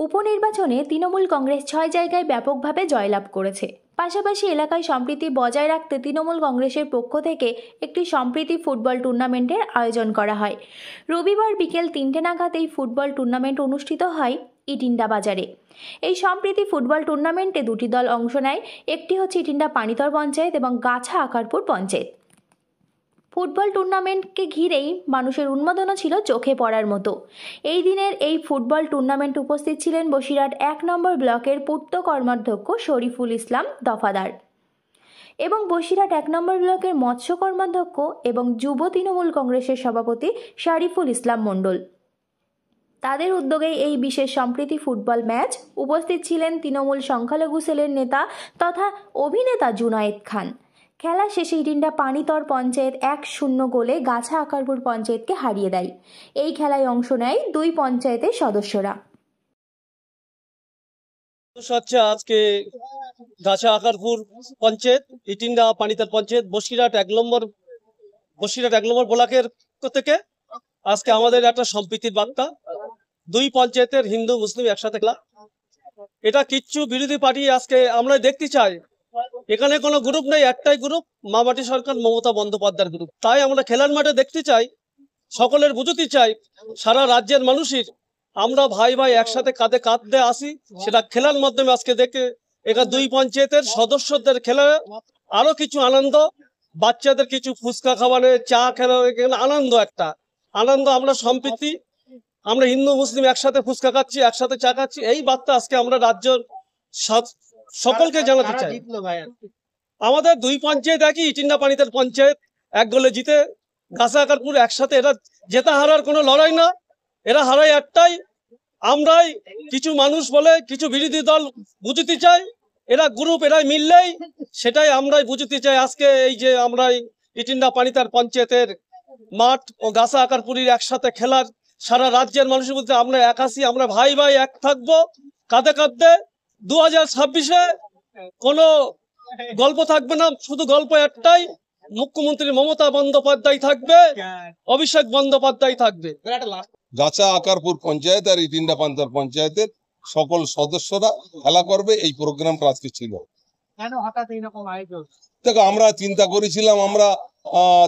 উপনির্বাচনে তৃণমূল কংগ্রেস ৬ জায়গায় ব্যাপকভাবে জয়লাভ করেছে। পাশাপাশি এলাকায় সম্প্রীতি বজায় রাখতে তৃণমূল কংগ্রেসের পক্ষ থেকে একটি সম্প্রীতি ফুটবল টুর্নামেন্টের আয়োজন করা হয়। রবিবার বিকেল ৩টে নাগাদ এই ফুটবল টুর্নামেন্ট অনুষ্ঠিত হয় ইটিন্ডা বাজারে। এই সম্প্রীতি ফুটবল টুর্নামেন্টে দুটি দল অংশ নেয়। একটি হচ্ছে ইটিন্ডা পানিতর পঞ্চায়েত এবং গাছা আকারপুর পঞ্চায়েত। ফুটবল টুর্নামেন্টকে ঘিরেই মানুষের উন্মাদনা ছিল চোখে পড়ার মতো। এই দিনের এই ফুটবল টুর্নামেন্ট উপস্থিত ছিলেন বসিরহাট ১ নম্বর ব্লকের পূর্ত কর্মাধ্যক্ষ শরীফুল ইসলাম দফাদার এবং বসিরহাট ১ নম্বর ব্লকের মৎস্য কর্মাধ্যক্ষ এবং যুব তৃণমূল কংগ্রেসের সভাপতি শারিফুল ইসলাম মণ্ডল। তাদের উদ্যোগে এই বিশেষ সম্প্রীতি ফুটবল ম্যাচ উপস্থিত ছিলেন তৃণমূল সংখ্যালঘু সেলের নেতা তথা অভিনেতা জুনায়েদ খান। খেলা শেষে ইটিন্ডা পানিতর পঞ্চায়েত ১-০ গোলে গাছা আকারপুর পঞ্চায়েতকে হারিয়ে দেয়। এই খেলায় অংশ নেয় দুই পঞ্চায়েতের সদস্যরা। আজকে গাছা আকারপুর পঞ্চায়েত, ইটিন্ডা পানিতর পঞ্চায়েত, বসিরহাট ১ নম্বর ব্লকের থেকে আজকে আমাদের একটা সম্প্রীতির বার্তা। দুই পঞ্চায়েতের হিন্দু মুসলিম একসাথে খেলা, এটা কিচ্ছু বিরোধী পার্টি আজকে আমরা দেখতে চাই। এখানে কোনো গ্রুপ নেই, একটাই গ্রুপ, মামাটি সরকার মমতা বন্দ্যোপাধ্যায়ের গ্রুপ। তাই আমরা খেলার মাঠে দেখতে চাই, সকলের বুঝতে চাই, সারা রাজ্যের মানুষের আমরা ভাই ভাই একসাথে কাঁধে কাঁধ দিয়ে আসি, সেটা খেলার মাধ্যমে আজকে দেখে এখানে দুই পঞ্চায়েতের সদস্যদের খেলা আরো কিছু আনন্দ, বাচ্চাদের কিছু ফুচকা খাওয়ানো, চা খেলা, এখানে আনন্দ, একটা আনন্দ। আমরা সম্প্রীতি, আমরা হিন্দু মুসলিম একসাথে ফুচকা খাচ্ছি, একসাথে চা খাচ্ছি, এই বার্তা আজকে আমরা রাজ্যের সকলকে জানাতে চাই। আমাদের দুই পঞ্চায়েত একই, ইটিন্ডা পানিতর পঞ্চায়েত ১ গোলে জিতে, গাছা আকারপুর একসাথে। এরা জেতা হারার কোনো লড়াই না, এরা হারাই একটাই। আমরাই কিছু মানুষ বলে কিছু বিরোধী দল বুঝতে চাই, এরা গ্রুপ, এরাই মিললেই সেটাই আমরাই বুঝতে চাই। আজকে এই যে আমরা ইটিন্ডা পানিতর পঞ্চায়েতের মাঠ ও গাছা আকারপুরের একসাথে খেলার, সারা রাজ্যের মানুষের মধ্যে আমরা এক আছি, আমরা ভাই ভাই এক থাকবো কাঁধে কাঁধে। 2026-এ কোনো গল্প থাকবে না, শুধু গল্প একটাই, মুখ্যমন্ত্রী মমতা বন্দ্যোপাধ্যায় থাকবে, অভিষেক বন্দ্যোপাধ্যায় থাকবে। গাছা আকারপুর পঞ্চায়েত আর ইটিন্ডা পানিতর পঞ্চায়েতের সকল সদস্যরা খেলা করবে, এই প্রোগ্রামটা আজকে ছিল। কেন হঠাৎ এইরকম আয়োজন? দেখো, আমরা চিন্তা করেছিলাম আমরা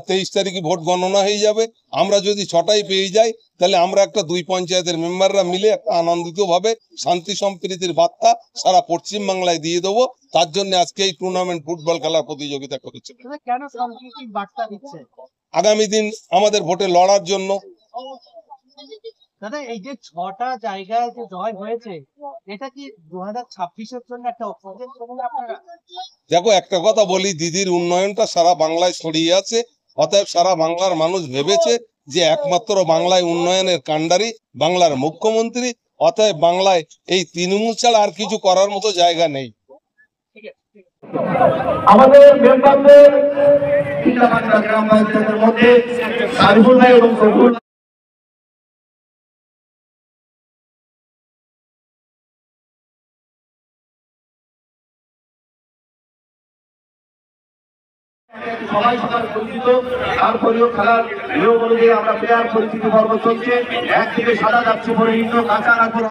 23 তারিখে ভোট গণনা হয়ে যাবে, আমরা যদি 6টাই পেয়ে যাই তাহলে আমরা একটা দুই পঞ্চায়েতের মেম্বাররা মিলে একটা আনন্দিত ভাবে শান্তি সম্প্রীতির বার্তা সারা পশ্চিম বাংলায় দিয়ে দেবো। তার জন্য আজকে এই টুর্নামেন্ট ফুটবল খেলার প্রতিযোগিতা করেছে। কেন সম্প্রীতির বার্তা দিচ্ছে? আগামী দিন আমাদের ভোটে লড়ার জন্য। দাদা, এই যে 6টা জায়গায় যে জয় হয়েছে, এটা কি 2026-এর জন্য একটা অপরাধের জন্য আপনারা? দেখো, একটা কথা বলি, দিদির উন্নয়নটা সারা বাংলায় ছড়িয়ে আছে, অতএব সারা বাংলার মানুষ ভেবেছে যে একমাত্র বাংলায় উন্নয়নের কাণ্ডারি বাংলার মুখ্যমন্ত্রী, অতএব বাংলায় এই তৃণমূল ছাড়া আর কিছু করার মতো জায়গা নেই। আমাদের মেম্বারদের গ্রাম পঞ্চায়েতের মধ্যে শারিফুল ভাই এবং সবাই সবার পরিচিত। তারপরেও খেলার নিয়ম অনুযায়ী আমরা প্লেয়ার পরিচিতি পর্ব চলছে। একদিকে সাদা যাচ্ছে পরে গাছা আকারপুর